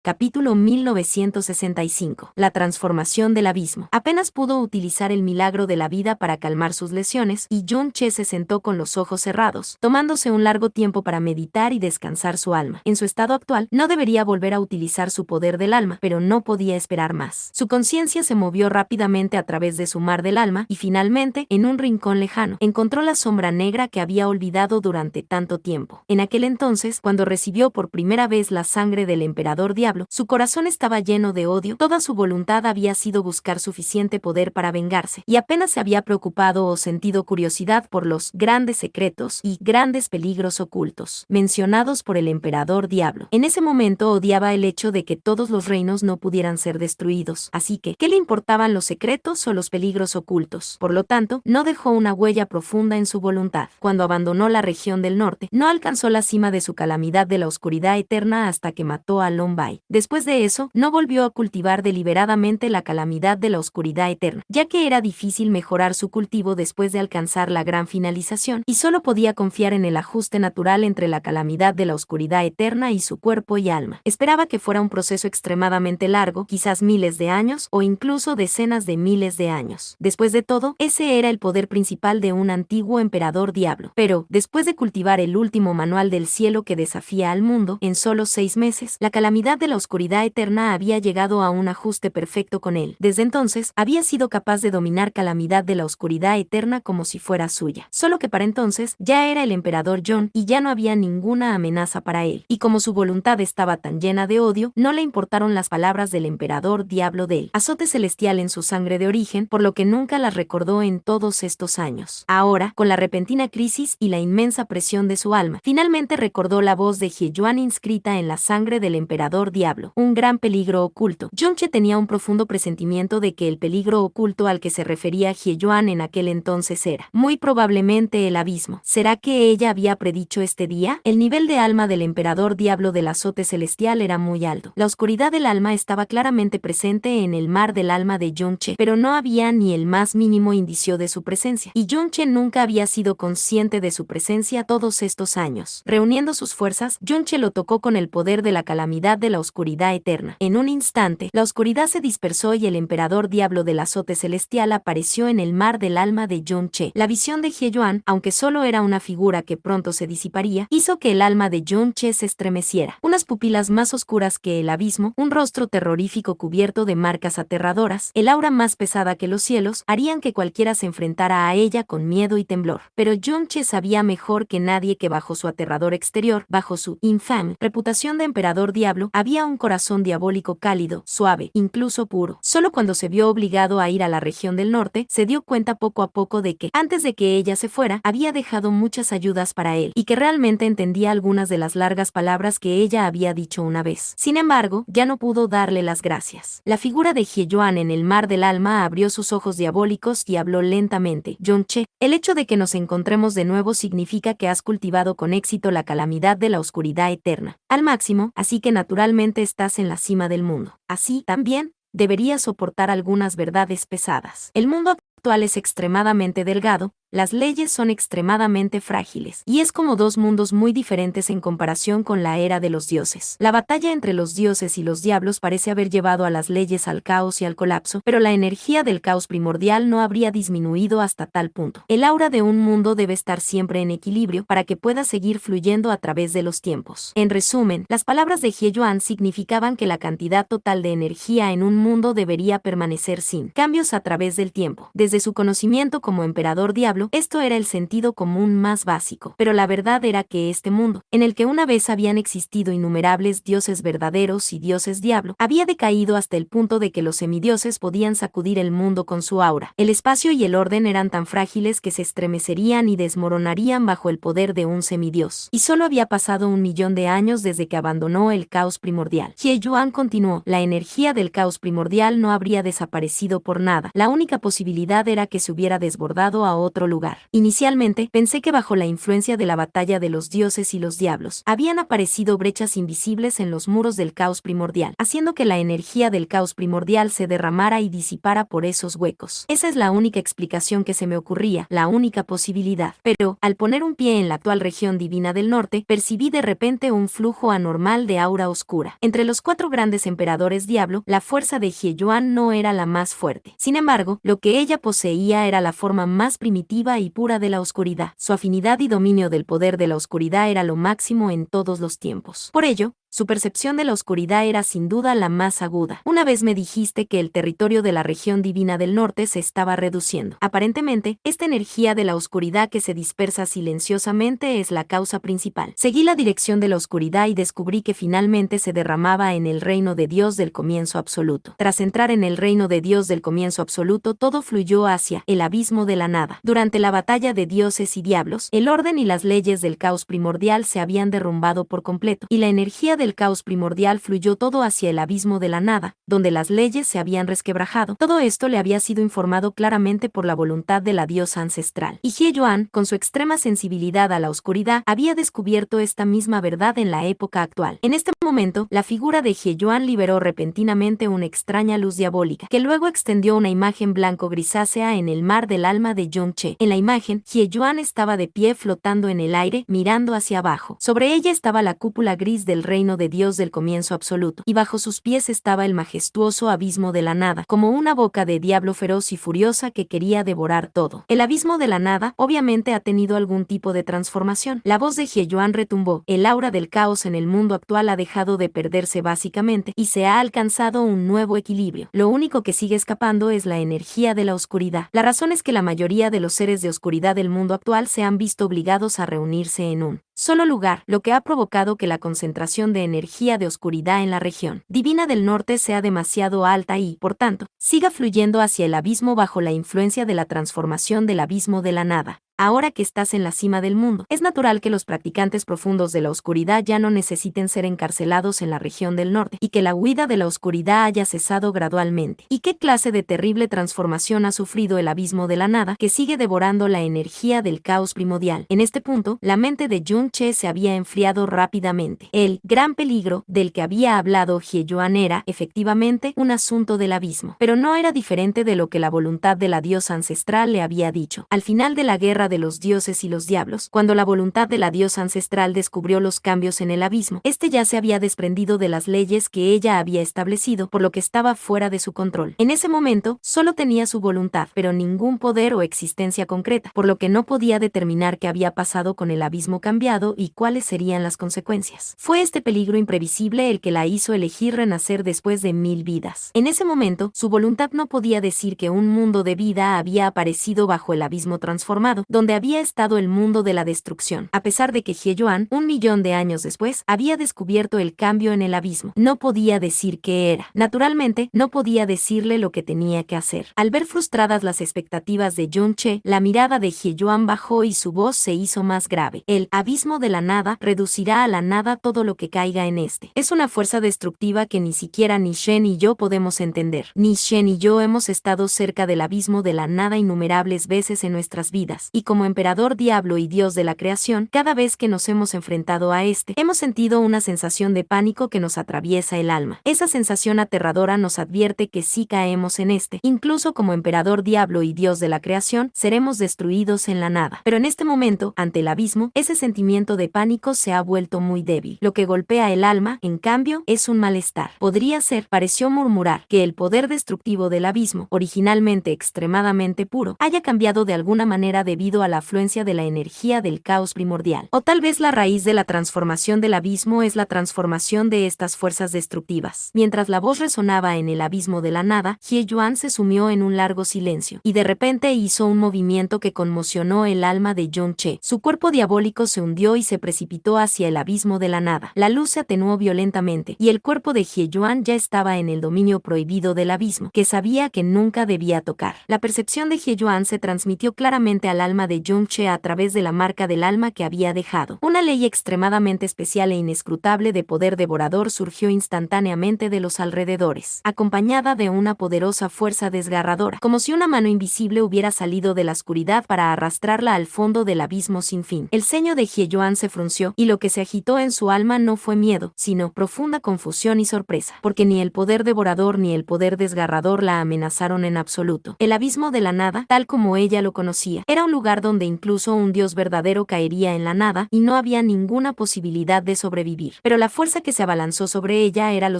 Capítulo 1965. La transformación del abismo. Apenas pudo utilizar el milagro de la vida para calmar sus lesiones, y Yun-che se sentó con los ojos cerrados, tomándose un largo tiempo para meditar y descansar su alma. En su estado actual, no debería volver a utilizar su poder del alma, pero no podía esperar más. Su conciencia se movió rápidamente a través de su mar del alma, y finalmente, en un rincón lejano, encontró la sombra negra que había olvidado durante tanto tiempo. En aquel entonces, cuando recibió por primera vez la sangre del emperador Diablo, su corazón estaba lleno de odio, toda su voluntad había sido buscar suficiente poder para vengarse, y apenas se había preocupado o sentido curiosidad por los grandes secretos y grandes peligros ocultos, mencionados por el emperador Diablo. En ese momento odiaba el hecho de que todos los reinos no pudieran ser destruidos, así que, ¿qué le importaban los secretos o los peligros ocultos? Por lo tanto, no dejó una huella profunda en su voluntad. Cuando abandonó la región del norte, no alcanzó la cima de su calamidad de la oscuridad eterna hasta que mató a Long Bai. Después de eso, no volvió a cultivar deliberadamente la calamidad de la oscuridad eterna, ya que era difícil mejorar su cultivo después de alcanzar la gran finalización, y solo podía confiar en el ajuste natural entre la calamidad de la oscuridad eterna y su cuerpo y alma. Esperaba que fuera un proceso extremadamente largo, quizás miles de años, o incluso decenas de miles de años. Después de todo, ese era el poder principal de un antiguo emperador Diablo. Pero, después de cultivar el último manual del cielo que desafía al mundo, en solo 6 meses, la calamidad de la oscuridad eterna había llegado a un ajuste perfecto con él. Desde entonces, había sido capaz de dominar calamidad de la oscuridad eterna como si fuera suya. Solo que para entonces, ya era el emperador John y ya no había ninguna amenaza para él. Y como su voluntad estaba tan llena de odio, no le importaron las palabras del emperador Diablo del azote celestial en su sangre de origen, por lo que nunca las recordó en todos estos años. Ahora, con la repentina crisis y la inmensa presión de su alma, finalmente recordó la voz de Hye-Yuan inscrita en la sangre del emperador Diablo, un gran peligro oculto. Yun-che tenía un profundo presentimiento de que el peligro oculto al que se refería Hye-Yuan en aquel entonces era, muy probablemente, el abismo. ¿Será que ella había predicho este día? El nivel de alma del emperador Diablo del azote celestial era muy alto. La oscuridad del alma estaba claramente presente en el mar del alma de Yun-che, pero no había ni el más mínimo indicio de su presencia, y Yun-che nunca había sido consciente de su presencia todos estos años. Reuniendo sus fuerzas, Yun-che lo tocó con el poder de la calamidad de la oscuridad eterna. En un instante, la oscuridad se dispersó y el emperador Diablo del azote celestial apareció en el mar del alma de Yun-che. La visión de Hye-Yuan, aunque solo era una figura que pronto se disiparía, hizo que el alma de Yun-che se estremeciera. Unas pupilas más oscuras que el abismo, un rostro terrorífico cubierto de marcas aterradoras, el aura más pesada que los cielos, harían que cualquiera se enfrentara a ella con miedo y temblor. Pero Yun-che sabía mejor que nadie que bajo su aterrador exterior, bajo su infame reputación de emperador Diablo, había un corazón diabólico cálido, suave, incluso puro. Solo cuando se vio obligado a ir a la región del norte, se dio cuenta poco a poco de que, antes de que ella se fuera, había dejado muchas ayudas para él, y que realmente entendía algunas de las largas palabras que ella había dicho una vez. Sin embargo, ya no pudo darle las gracias. La figura de Hye-Yuan en el mar del alma abrió sus ojos diabólicos y habló lentamente. Yun-che, el hecho de que nos encontremos de nuevo significa que has cultivado con éxito la calamidad de la oscuridad eterna al máximo, así que naturalmente estás en la cima del mundo. Así, también, deberías soportar algunas verdades pesadas. El mundo actual es extremadamente delgado, las leyes son extremadamente frágiles, y es como dos mundos muy diferentes en comparación con la era de los dioses. La batalla entre los dioses y los diablos parece haber llevado a las leyes al caos y al colapso, pero la energía del caos primordial no habría disminuido hasta tal punto. El aura de un mundo debe estar siempre en equilibrio para que pueda seguir fluyendo a través de los tiempos. En resumen, las palabras de Hye-Yuan significaban que la cantidad total de energía en un mundo debería permanecer sin cambios a través del tiempo. Desde su conocimiento como emperador Diablo, esto era el sentido común más básico, pero la verdad era que este mundo, en el que una vez habían existido innumerables dioses verdaderos y dioses diablo, había decaído hasta el punto de que los semidioses podían sacudir el mundo con su aura. El espacio y el orden eran tan frágiles que se estremecerían y desmoronarían bajo el poder de un semidios. Y solo había pasado 1.000.000 de años desde que abandonó el caos primordial. Hye-Yuan continuó, la energía del caos primordial no habría desaparecido por nada. La única posibilidad era que se hubiera desbordado a otro lugar. Inicialmente, pensé que bajo la influencia de la batalla de los dioses y los diablos, habían aparecido brechas invisibles en los muros del caos primordial, haciendo que la energía del caos primordial se derramara y disipara por esos huecos. Esa es la única explicación que se me ocurría, la única posibilidad. Pero, al poner un pie en la actual región divina del norte, percibí de repente un flujo anormal de aura oscura. Entre los 4 grandes emperadores diablo, la fuerza de Hye-Yuan no era la más fuerte. Sin embargo, lo que ella poseía era la forma más primitiva y pura de la oscuridad. Su afinidad y dominio del poder de la oscuridad era lo máximo en todos los tiempos. Por ello, su percepción de la oscuridad era sin duda la más aguda. Una vez me dijiste que el territorio de la región divina del norte se estaba reduciendo. Aparentemente, esta energía de la oscuridad que se dispersa silenciosamente es la causa principal. Seguí la dirección de la oscuridad y descubrí que finalmente se derramaba en el reino de Dios del comienzo absoluto. Tras entrar en el reino de Dios del comienzo absoluto, todo fluyó hacia el abismo de la nada. Durante la batalla de dioses y diablos, el orden y las leyes del caos primordial se habían derrumbado por completo, y la energía del caos primordial fluyó todo hacia el abismo de la nada, donde las leyes se habían resquebrajado. Todo esto le había sido informado claramente por la voluntad de la diosa ancestral. Y Hye-Yuan, con su extrema sensibilidad a la oscuridad, había descubierto esta misma verdad en la época actual. En este momento, la figura de Hye-Yuan liberó repentinamente una extraña luz diabólica, que luego extendió una imagen blanco-grisácea en el mar del alma de Yong-che. En la imagen, Hye-Yuan estaba de pie flotando en el aire, mirando hacia abajo. Sobre ella estaba la cúpula gris del reino de Dios del comienzo absoluto, y bajo sus pies estaba el majestuoso abismo de la nada, como una boca de diablo feroz y furiosa que quería devorar todo. El abismo de la nada, obviamente, ha tenido algún tipo de transformación. La voz de Hye-Yuan retumbó. El aura del caos en el mundo actual ha dejado de perderse básicamente, y se ha alcanzado un nuevo equilibrio. Lo único que sigue escapando es la energía de la oscuridad. La razón es que la mayoría de los seres de oscuridad del mundo actual se han visto obligados a reunirse en un solo lugar, lo que ha provocado que la concentración de energía de oscuridad en la región divina del norte sea demasiado alta y, por tanto, siga fluyendo hacia el abismo bajo la influencia de la transformación del abismo de la nada. Ahora que estás en la cima del mundo, es natural que los practicantes profundos de la oscuridad ya no necesiten ser encarcelados en la región del norte, y que la huida de la oscuridad haya cesado gradualmente. ¿Y qué clase de terrible transformación ha sufrido el abismo de la nada, que sigue devorando la energía del caos primordial? En este punto, la mente de Yong-che se había enfriado rápidamente. El gran peligro del que había hablado Hye-Yuan era, efectivamente, un asunto del abismo, pero no era diferente de lo que la voluntad de la diosa ancestral le había dicho. Al final de la guerra de los dioses y los diablos, cuando la voluntad de la diosa ancestral descubrió los cambios en el abismo, este ya se había desprendido de las leyes que ella había establecido, por lo que estaba fuera de su control. En ese momento, solo tenía su voluntad, pero ningún poder o existencia concreta, por lo que no podía determinar qué había pasado con el abismo cambiado y cuáles serían las consecuencias. Fue este peligro imprevisible el que la hizo elegir renacer después de 1000 vidas. En ese momento, su voluntad no podía decir que un mundo de vida había aparecido bajo el abismo transformado, donde había estado el mundo de la destrucción. A pesar de que Hye-Yuan, 1.000.000 de años después, había descubierto el cambio en el abismo, no podía decir qué era. Naturalmente, no podía decirle lo que tenía que hacer. Al ver frustradas las expectativas de Yong-che, la mirada de Hye-Yuan bajó y su voz se hizo más grave. El abismo de la nada reducirá a la nada todo lo que caiga en este. Es una fuerza destructiva que ni siquiera ni Shen y yo podemos entender. Ni Shen y yo hemos estado cerca del abismo de la nada innumerables veces en nuestras vidas, y como emperador diablo y dios de la creación, cada vez que nos hemos enfrentado a este, hemos sentido una sensación de pánico que nos atraviesa el alma. Esa sensación aterradora nos advierte que si caemos en este, incluso como emperador diablo y dios de la creación, seremos destruidos en la nada. Pero en este momento, ante el abismo, ese sentimiento de pánico se ha vuelto muy débil. Lo que golpea el alma, en cambio, es un malestar. Podría ser, pareció murmurar, que el poder destructivo del abismo, originalmente extremadamente puro, haya cambiado de alguna manera debido a la afluencia de la energía del caos primordial. O tal vez la raíz de la transformación del abismo es la transformación de estas fuerzas destructivas. Mientras la voz resonaba en el abismo de la nada, Hye-Yuan se sumió en un largo silencio, y de repente hizo un movimiento que conmocionó el alma de Yong-che. Su cuerpo diabólico se hundió y se precipitó hacia el abismo de la nada. La luz se atenuó violentamente, y el cuerpo de Hye-Yuan ya estaba en el dominio prohibido del abismo, que sabía que nunca debía tocar. La percepción de Hye-Yuan se transmitió claramente al alma alma de Jung-che a través de la marca del alma que había dejado. Una ley extremadamente especial e inescrutable de poder devorador surgió instantáneamente de los alrededores, acompañada de una poderosa fuerza desgarradora, como si una mano invisible hubiera salido de la oscuridad para arrastrarla al fondo del abismo sin fin. El ceño de Hye-Yoan se frunció, y lo que se agitó en su alma no fue miedo, sino profunda confusión y sorpresa, porque ni el poder devorador ni el poder desgarrador la amenazaron en absoluto. El abismo de la nada, tal como ella lo conocía, era un lugar donde incluso un dios verdadero caería en la nada, y no había ninguna posibilidad de sobrevivir. Pero la fuerza que se abalanzó sobre ella era lo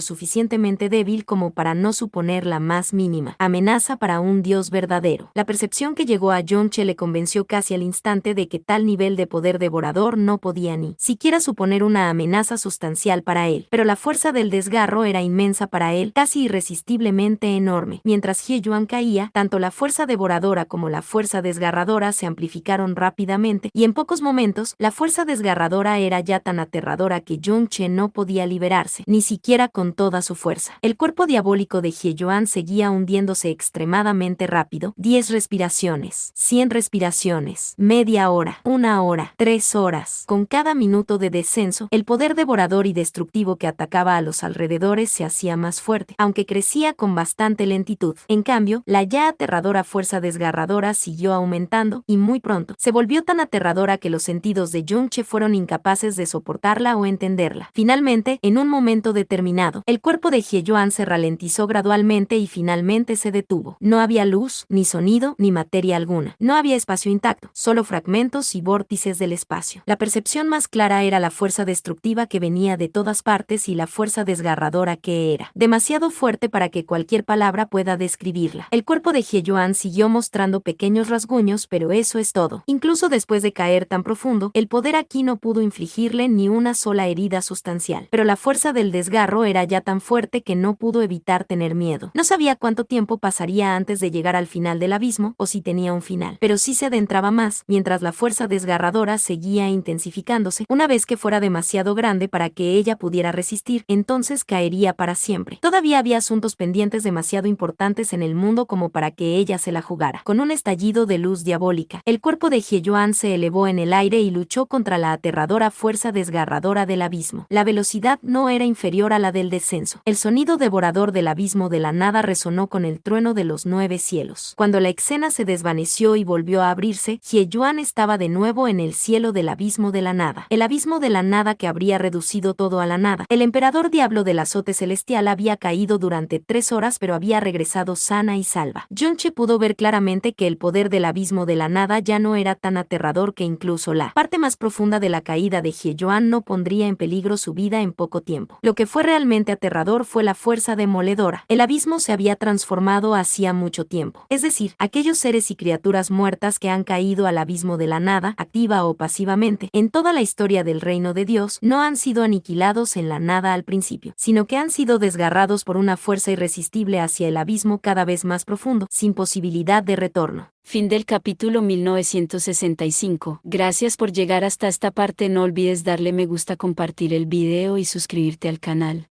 suficientemente débil como para no suponer la más mínima amenaza para un dios verdadero. La percepción que llegó a Jung-che le convenció casi al instante de que tal nivel de poder devorador no podía ni siquiera suponer una amenaza sustancial para él. Pero la fuerza del desgarro era inmensa para él, casi irresistiblemente enorme. Mientras Hye-Yoan caía, tanto la fuerza devoradora como la fuerza desgarradora se amplificaron rápidamente, y en pocos momentos, la fuerza desgarradora era ya tan aterradora que Jung-che no podía liberarse, ni siquiera con toda su fuerza. El cuerpo diabólico de Hye-Yoan seguía hundiéndose extremadamente rápido. 10 respiraciones, 100 respiraciones, media hora, 1 hora, 3 horas. Con cada minuto de descenso, el poder devorador y destructivo que atacaba a los alrededores se hacía más fuerte, aunque crecía con bastante lentitud. En cambio, la ya aterradora fuerza desgarradora siguió aumentando, y muy pronto, se volvió tan aterradora que los sentidos de Jung-che fueron incapaces de soportarla o entenderla. Finalmente, en un momento determinado, el cuerpo de Hye-Yoan se ralentizó gradualmente y finalmente se detuvo. No había luz, ni sonido, ni materia alguna. No había espacio intacto, solo fragmentos y vórtices del espacio. La percepción más clara era la fuerza destructiva que venía de todas partes y la fuerza desgarradora que era demasiado fuerte para que cualquier palabra pueda describirla. El cuerpo de Hye-Yoan siguió mostrando pequeños rasguños, pero eso es todo. Incluso después de caer tan profundo, el poder aquí no pudo infligirle ni una sola herida sustancial. Pero la fuerza del desgarro era ya tan fuerte que no pudo evitar tener miedo. No sabía cuánto tiempo pasaría antes de llegar al final del abismo, o si tenía un final, pero sí se adentraba más, mientras la fuerza desgarradora seguía intensificándose. Una vez que fuera demasiado grande para que ella pudiera resistir, entonces caería para siempre. Todavía había asuntos pendientes demasiado importantes en el mundo como para que ella se la jugara. Con un estallido de luz diabólica, el cuerpo de Hye-Yoan se elevó en el aire y luchó contra la aterradora fuerza desgarradora del abismo. La velocidad no era inferior a la del descenso. El sonido devorador del abismo de la nada resonó con el trueno de los 9 cielos. Cuando la escena se desvaneció y volvió a abrirse, Hye-Yoan estaba de nuevo en el cielo del abismo de la nada. El abismo de la nada que habría reducido todo a la nada. El emperador diablo del azote celestial había caído durante 3 horas, pero había regresado sana y salva. Jung-che pudo ver claramente que el poder del abismo de la nada ya no era tan aterrador, que incluso la parte más profunda de la caída de Hye-Yoan no pondría en peligro su vida en poco tiempo. Lo que fue realmente aterrador fue la fuerza demoledora. El abismo se había transformado hacía mucho tiempo. Es decir, aquellos seres y criaturas muertas que han caído al abismo de la nada, activa o pasivamente, en toda la historia del reino de Dios, no han sido aniquilados en la nada al principio, sino que han sido desgarrados por una fuerza irresistible hacia el abismo cada vez más profundo, sin posibilidad de retorno. Fin del capítulo 1965. Gracias por llegar hasta esta parte. No olvides darle me gusta, compartir el video y suscribirte al canal.